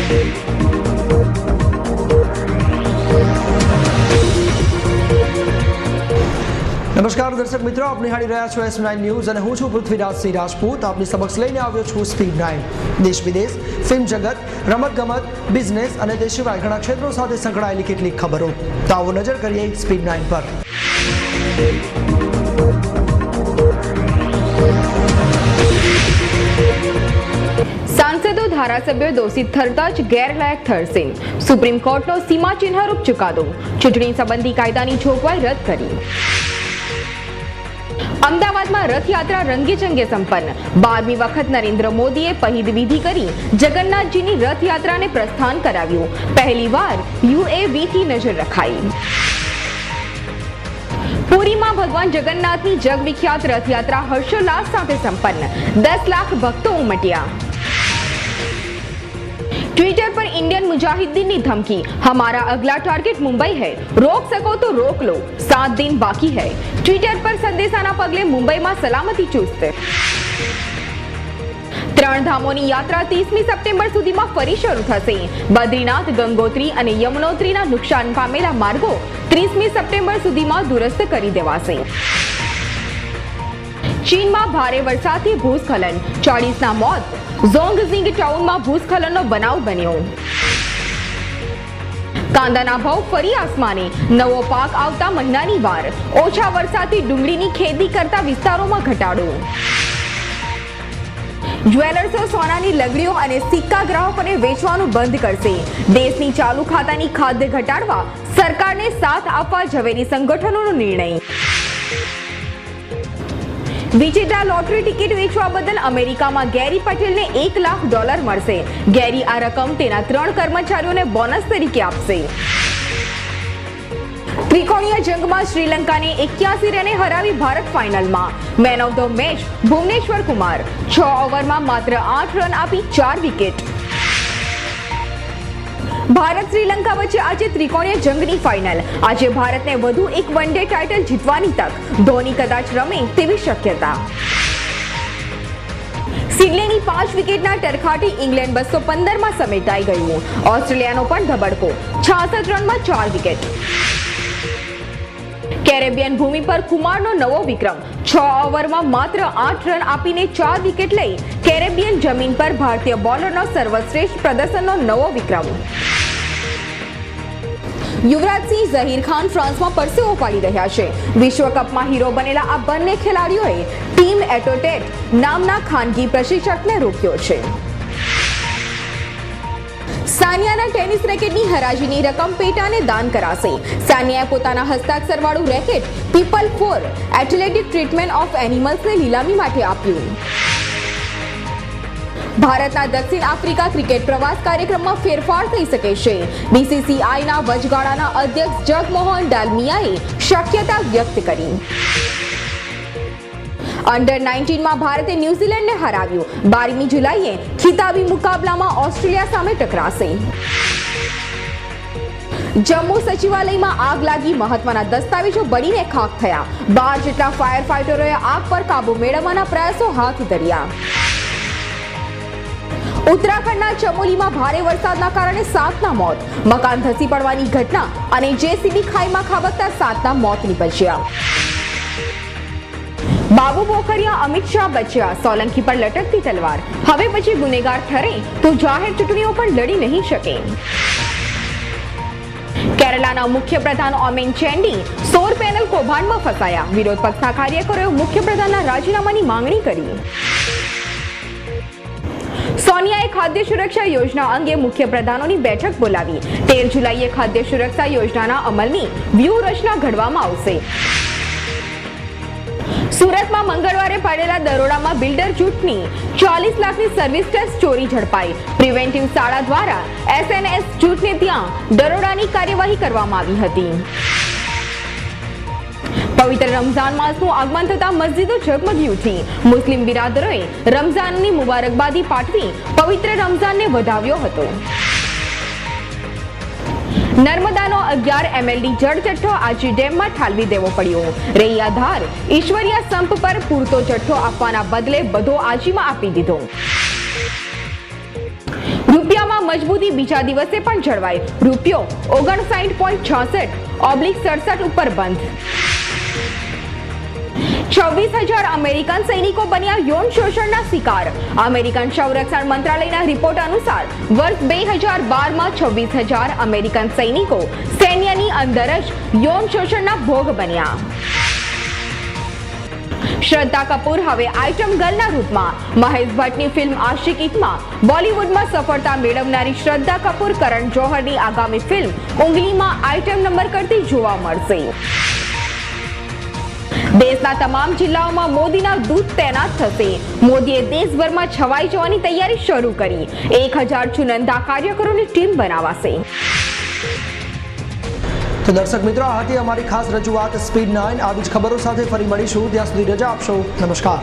નમસ્કાર દર્શક મિત્રો, આપ નિહાળી રહ્યા છો S9 ન્યૂઝ અને હું છું પૃથ્વીરાજસિંહ રાજપૂત. આપની સમક્ષ લઈને આવ્યો છું સ્પીડ 9. દેશ વિદેશ, ફિલ્મ જગત, રમતગમત, બિઝનેસ અને તે સિવાય ઘણા ક્ષેત્રો સાથે સંકળાયેલી કેટલીક ખબરો. તો આવો નજર કરીએ સ્પીડ 9 પર. સાંસદો ધારાસભ્યો દોષિત ઠરતા જ ગેરલાયક ઠરશે. સુપ્રીમ કોર્ટનો સીમાચિહ્નરૂપ ચુકાદો. ચૂંટણી સંબંધી કાયદાની જોગવાઈ રદ કરી. અમદાવાદમાં રથયાત્રા રંગેચંગે સંપન્ન. 12મી વખત નરેન્દ્ર મોદીએ પહેલ વિધિ કરી જગન્નાથજીની રથયાત્રાને પ્રસ્થાન કરાવ્યું. પહેલીવાર UAVથી નજર રખાઈ. પુરીમાં ભગવાન જગન્નાથની જગવિખ્યાત રથયાત્રા હર્ષોલ્લાસ સાથે સંપન્ન. 10 લાખ ભક્તો ઉમટ્યા. ट्विटर पर इंडियन मुजाहिदीन ने धमकी, हमारा अगला टारगेट मुंबई है, रोक सको तो रोक लो, 7 दिन बाकी है. ट्विटर पर संदेशाना पगले मुंबईમાં સલામતી ચુસ્ત. 3 ધામોની યાત્રા 30મી સપ્ટેમ્બર સુધીમાં ફરી શરૂ થશે. બદ્રીનાથ, ગંગોત્રી અને યમનોત્રીના નુકસાન પામેલા માર્ગો 30મી સપ્ટેમ્બર સુધીમાં દુરસ્ત કરી દેવાશે. ચીનમાં ભારે વરસાદથી ભૂસ્ખલન, 40ના મોત. ઝોંગઝિંગ ટાઉનમાં ભૂસ્ખલનનો બનાવ બન્યો. કાંદાના ભાવ ફરી આસમાને, નવો પાક આવતા મહિનાની વાર. ઓછા વરસાદથી ડુંગળીની ખેતી કરતા વિસ્તારોમાં ઘટાડો. જ્વેલર્સો સોનાની લગડીઓ અને સિક્કા ગ્રાહકોને વેચવાનું બંધ કરશે. દેશની ચાલુ ખાતાની ખાદ્ય ઘટાડવા સરકારને સાથ આપવા ઝવેરી સંગઠનોનો નિર્ણય. વિજેતા લોટરી ટિકિટ વેચવા બદલ અમેરિકામાં ગેરી પટેલને $1 લાખ મળશે. ગેરી આ રકમ તેના 3 કર્મચારીઓને બોનસ તરીકે આપશે. ત્રિકોણીય જંગમાં શ્રીલંકાને 81 રને હરાવી ભારત ફાઇનલમાં. Man of the match Bhubaneswar Kumar. 6 ઓવરમાં માત્ર 8 રન આપી 4 વિકેટ. ભારત શ્રીલંકા વચ્ચે આજે ત્રિકોણીય જંગની ફાઇનલ. આજે ભારતને વધુ એક વનડે ટાઇટલ જીતવાની તક. ધોની કદાચ રમે તેવી શક્યતા. સિડલેની 5 વિકેટના ટરખાટી ઇંગ્લેન્ડ 215માં સમેટાઈ ગયું. ઓસ્ટ્રેલિયાનો પણ ધબડકો, 66 રનમાં 4 વિકેટ. કેરેબિયન ભૂમિ પર કુમારનો નવો વિક્રમ. 6 ઓવરમાં માત્ર 8 રન આપીને 4 વિકેટ લઈ કેરેબિયન જમીન પર ભારતીય બોલરનો સર્વશ્રેષ્ઠ પ્રદર્શનનો નવો વિક્રમ. યુવરાજસિંહ, ઝહીર ખાન ફ્રાન્સમાં પરસેવો પાડી રહ્યા છે. વિશ્વકપમાં હીરો બનેલા આ બંને ખેલાડીઓએ ટીમ એટોટેટ નામના ખાનગી પ્રશિક્ષકને રોક્યો છે. સાનિયાના ટેનિસ રેકેટની હરાજીની રકમ પેટાને દાન કરાશે. સાનિયાએ પોતાના હસ્તાક્ષરવાળું racket people for athletic treatment of એનિમલ્સને લીલામી માટે આપ્યું. ભારતના દક્ષિણ આફ્રિકા ક્રિકેટ પ્રવાસ કાર્યક્રમમાં ફેરફાર થઈ શકે છે. BCCIના વચગાળાના અધ્યક્ષ જગમોહન ડાલમિયાએ શક્યતા વ્યક્ત કરી. અંડર-19માં ભારતે ન્યુઝીલેન્ડને હરાવ્યું. 12મી જુલાઈએ ખિતાબી મુકાબલામાં ઓસ્ટ્રેલિયા સામે ટકરાશે. જમ્મુ સચિવાલયમાં આગ લાગી, મહત્વના દસ્તાવેજો બળીને ખાખ થયા. 12 જેટલા ફાયર ફાઇટરોએ આગ પર કાબુ મેળવવાના પ્રયાસો હાથ ધર્યા. ઉત્તરાખંડના ચમોલીમાં ભારે વરસાદના કારણે 7ના મોત. મકાન ધસી પડવાની ઘટના અને JCB ખાઈમાં ખાબકતા 7ના મોત નીપજ્યા. બાબુ બોકરિયા, અમિત શાહ બચ્યા. સોલંકી પર લટકતી તલવાર. હવે પછી ગુનેગાર ઠરે તો જાહેર ચૂંટણીઓ પણ લડી નહીં શકે. કેરળના મુખ્યપ્રધાન ઓમેન ચેન્ડી સૌર પેનલ કૌભાંડમાં ફસાયા. વિરોધ પક્ષના કાર્યકરોએ મુખ્યપ્રધાનના રાજીનામાની માંગણી કરી. સોનિયાએ ખાદ્ય સુરક્ષા યોજના અંગે મુખ્યપ્રધાનોની બેઠક બોલાવી. 13 જુલાઈએ ખાદ્ય સુરક્ષા યોજનાના અમલની વ્યૂહરચના ઘડવામાં આવશે. સુરતમાં મંગળવારે પડેલા દરોડામાં બિલ્ડર જૂથની 40 લાખની સર્વિસ ટેક્સ ચોરી ઝડપાઈ. પ્રિવેન્ટિવ શાળા દ્વારા SNS જૂથને ત્યાં દરોડાની કાર્યવાહી કરવામાં આવી હતી. પવિત્ર રમઝાન માસનું આગમન થતા મસ્જિદો ઝગમગી ઉઠી. મુસ્લિમ બિરાદરોએ રમઝાનની મુબારકબાદી પાઠવી પવિત્ર રમઝાનને વધાવ્યો હતો. નર્મદાનો 11 MLD જળ જથ્થો આજી ડેમમાં ઠાલવી દેવો પડ્યો. રૈયાધાર ઈશ્વરિયા સંપ પર પૂરતો જથ્થો આપવાના બદલે બધો આજીમાં આપી દીધો. રૂપિયામાં મજબૂતી બીજા દિવસે પણ જળવાઈ. રૂપિયો 59.66/67 ઉપર બંધ. 26,000 અમેરિકન સૈનિકો બન્યા યૌન શોષણના શિકાર. અમેરિકન સંરક્ષણ મંત્રાલયના રિપોર્ટ અનુસાર વર્ષ 2012માં 26,000 અમેરિકન સૈનિકો સૈન્યની અંદર જ યૌન શોષણના ભોગ બન્યા. શ્રદ્ધા કપૂર હવે આઇટમ ગર્લના રૂપમાં. મહેશ ભટ્ટની ફિલ્મ આશિકીમાં બોલિવૂડમાં સફળતા મેળવનારી શ્રદ્ધા કપૂર કરણ જોહરની આગામી ફિલ્મ ઉંગલીમાં આઇટમ નંબર કરતી જોવા મળશે. દેશના તમામ જિલ્લાઓમાં મોદીના દૂત તૈનાત થશે. મોદીએ દેશભરમાં છવાઈ જવાની તૈયારી શરૂ કરી. 1,000 ચુનંદા કાર્યકરોની ટીમ બનાવાશે. તો દર્શક મિત્રો, આ હતી અમારી ખાસ રજૂઆત સ્પીડ 9. આવી જ ખબરો સાથે ફરી મળીશું. ત્યાં સુધી રજા આપશો. નમસ્કાર.